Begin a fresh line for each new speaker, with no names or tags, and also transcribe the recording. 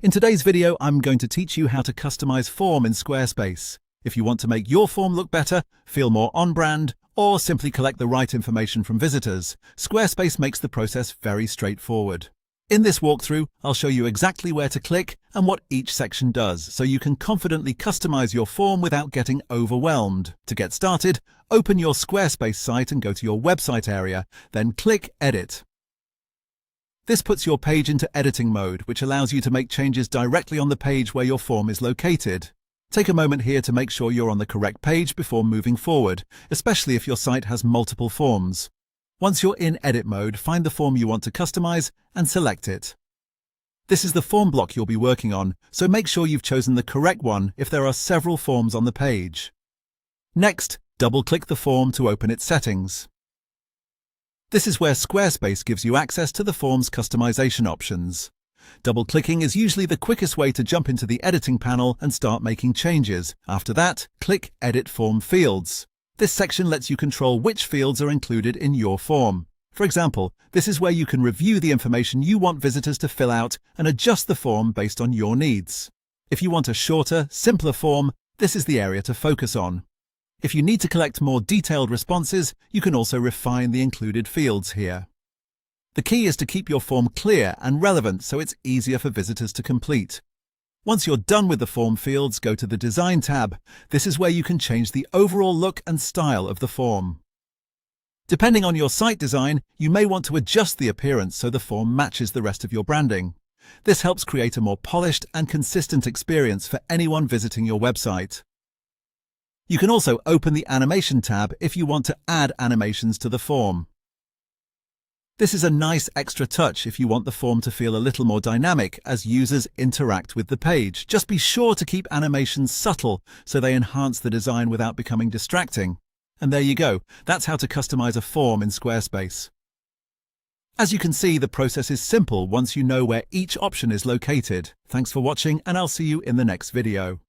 In today's video, I'm going to teach you how to customize form in Squarespace. If you want to make your form look better, feel more on-brand, or simply collect the right information from visitors, Squarespace makes the process very straightforward. In this walkthrough, I'll show you exactly where to click and what each section does, so you can confidently customize your form without getting overwhelmed. To get started, open your Squarespace site and go to your website area, then click Edit. This puts your page into editing mode, which allows you to make changes directly on the page where your form is located. Take a moment here to make sure you're on the correct page before moving forward, especially if your site has multiple forms. Once you're in edit mode, find the form you want to customize and select it. This is the form block you'll be working on, so make sure you've chosen the correct one if there are several forms on the page. Next, double-click the form to open its settings. This is where Squarespace gives you access to the form's customization options. Double-clicking is usually the quickest way to jump into the editing panel and start making changes. After that, click Edit Form Fields. This section lets you control which fields are included in your form. For example, this is where you can review the information you want visitors to fill out and adjust the form based on your needs. If you want a shorter, simpler form, this is the area to focus on. If you need to collect more detailed responses, you can also refine the included fields here. The key is to keep your form clear and relevant so it's easier for visitors to complete. Once you're done with the form fields, go to the Design tab. This is where you can change the overall look and style of the form. Depending on your site design, you may want to adjust the appearance so the form matches the rest of your branding. This helps create a more polished and consistent experience for anyone visiting your website. You can also open the Animation tab if you want to add animations to the form. This is a nice extra touch if you want the form to feel a little more dynamic as users interact with the page. Just be sure to keep animations subtle so they enhance the design without becoming distracting. And there you go. That's how to customize a form in Squarespace. As you can see, the process is simple once you know where each option is located. Thanks for watching, and I'll see you in the next video.